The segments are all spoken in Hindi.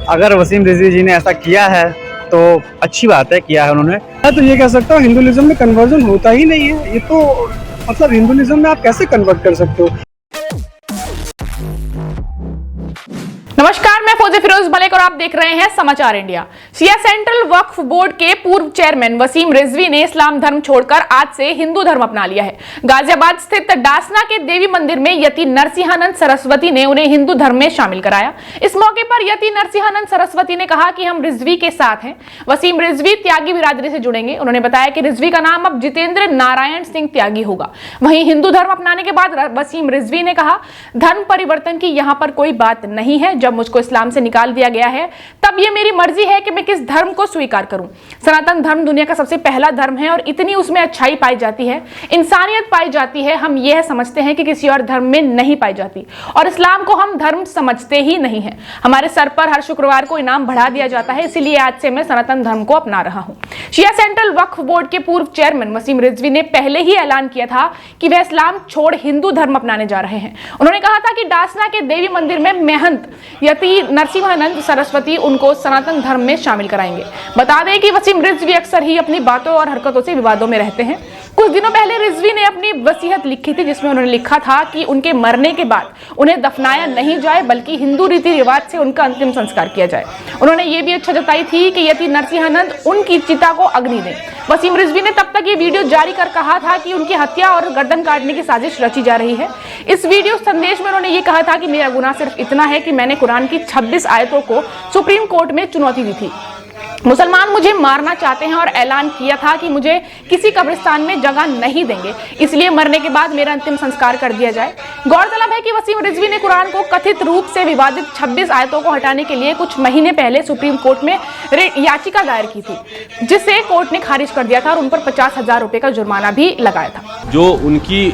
अगर वसीम रिजवी जी ने ऐसा किया है तो अच्छी बात है, किया है उन्होंने। मैं तो ये कह सकता हूँ हिंदुइज्म में कन्वर्जन होता ही नहीं है। ये तो मतलब हिंदुइज्म में आप कैसे कन्वर्ट कर सकते हो। नमस्कार, मैं फौजी फिरोज मलिक और आप देख रहे हैं समाचार इंडिया। शिया सेंट्रल वक्फ बोर्ड के पूर्व चेयरमैन वसीम रिजवी ने इस्लाम धर्म छोड़कर आज से हिंदू धर्म अपना लिया है। गाजियाबाद स्थित डासना के देवी मंदिर में यति नरसिंहानंद सरस्वती ने उन्हें हिंदू धर्म में शामिल कराया। इस मौके पर यति नरसिंहानंद सरस्वती ने कहा कि हम रिजवी के साथ हैं। वसीम रिजवी त्यागी बिरादरी से जुड़ेंगे। उन्होंने बताया कि रिजवी का नाम अब जितेंद्र नारायण सिंह त्यागी होगा। वहीं हिंदू धर्म अपनाने के बाद वसीम रिजवी ने कहा, धर्म परिवर्तन की यहाँ पर कोई बात नहीं है। जब मुझको इस्लाम से निकाल दिया गया है तब ये मेरी मर्जी है कि मैं किस धर्म को स्वीकार करूं। सनातन धर्म दुनिया का सबसे पहला धर्म है और इतनी उसमें अच्छाई पाई जाती है, इंसानियत पाई जाती है। हम यह समझते हैं कि किसी और धर्म में नहीं पाई जाती और इस्लाम को हम धर्म समझते ही नहीं है। हमारे सर पर हर शुक्रवार को इनाम बढ़ा दिया जाता है, इसीलिए आज से मैं सनातन धर्म को अपना रहा हूं। शिया सेंट्रल वक्फ बोर्ड के पूर्व चेयरमैन वसीम रिजवी ने पहले ही ऐलान किया था कि वह इस्लाम छोड़ हिंदू धर्म अपनाने जा रहे हैं। उन्होंने कहा था कि डासना के देवी मंदिर में महंत यति नरसिंहानंद सरस्वती उनको सनातन धर्म में शामिल कराएंगे। बता दें कि वसीम रिजवी अक्सर ही अपनी बातों और हरकतों से विवादों में रहते हैं। कुछ दिनों पहले रिजवी ने अपनी वसीयत लिखी थी जिसमें उन्होंने लिखा था कि उनके मरने के बाद उन्हें दफनाया नहीं जाए बल्कि हिंदू रीति रिवाज से उनका अंतिम संस्कार किया जाए। उन्होंने ये भी इच्छा जताई थी कि यति नरसिंहानंद उनकी चिता को अग्नि दें। वसीम रिजवी ने तब तक ये वीडियो जारी कर कहा था कि उनकी हत्या और गर्दन काटने की साजिश रची जा रही है। इस वीडियो संदेश में उन्होंने ये कहा था कि मेरा गुनाह सिर्फ इतना है कि मैंने कुरान की 26 आयतों को सुप्रीम कोर्ट में चुनौती दी थी। मुसलमान मुझे मारना चाहते हैं और ऐलान किया था कि मुझे किसी कब्रिस्तान में जगह नहीं देंगे, इसलिए मरने के बाद मेरा अंतिम संस्कार कर दिया जाए। गौरतलब है कि वसीम रिजवी ने कुरान को कथित रूप से विवादित 26 आयतों को हटाने के लिए कुछ महीने पहले सुप्रीम कोर्ट में याचिका दायर की थी, जिसे कोर्ट ने खारिज कर दिया था और उन पर 50,000 रुपए का जुर्माना भी लगाया था। जो उनकी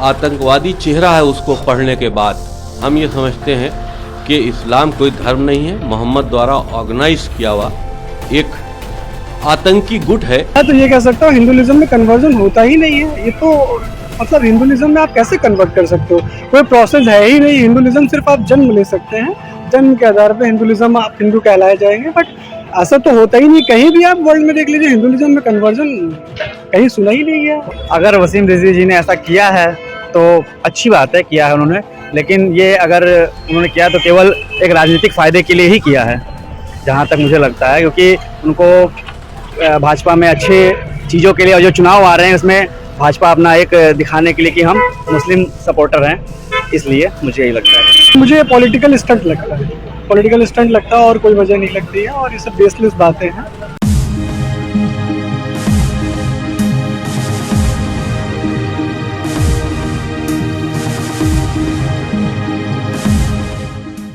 आतंकवादी चेहरा है उसको पढ़ने के बाद हम ये समझते हैं कि इस्लाम कोई धर्म नहीं है, मोहम्मद द्वारा ऑर्गेनाइज किया हुआ एक आतंकी गुट है। मैं तो ये कह सकता हूँ हिंदुइज्म में कन्वर्जन होता ही नहीं है। ये तो मतलब हिंदुइज्म में आप कैसे कन्वर्ट कर सकते हो, कोई प्रोसेस है ही नहीं। हिंदुइज्म सिर्फ आप जन्म ले सकते हैं, जन्म के आधार पे हिंदुइज्म आप हिंदू कहलाए जाएंगे, बट ऐसा तो होता ही नहीं। कहीं भी आप वर्ल्ड में देख लीजिए, हिंदुइज्म में कन्वर्जन कहीं सुना ही नहीं है। अगर वसीम रिजवी जी ने ऐसा किया है तो अच्छी बात है, किया है उन्होंने। लेकिन ये अगर उन्होंने किया तो केवल एक राजनीतिक फायदे के लिए ही किया है, जहाँ तक मुझे लगता है, क्योंकि उनको भाजपा में अच्छे चीज़ों के लिए, और जो चुनाव आ रहे हैं उसमें भाजपा अपना एक दिखाने के लिए कि हम मुस्लिम सपोर्टर हैं, इसलिए मुझे यही लगता है। मुझे पॉलिटिकल स्टंट लगता है, पॉलिटिकल स्टंट लगता है और कोई वजह नहीं लगती है, और ये सब बेसलेस बातें हैं।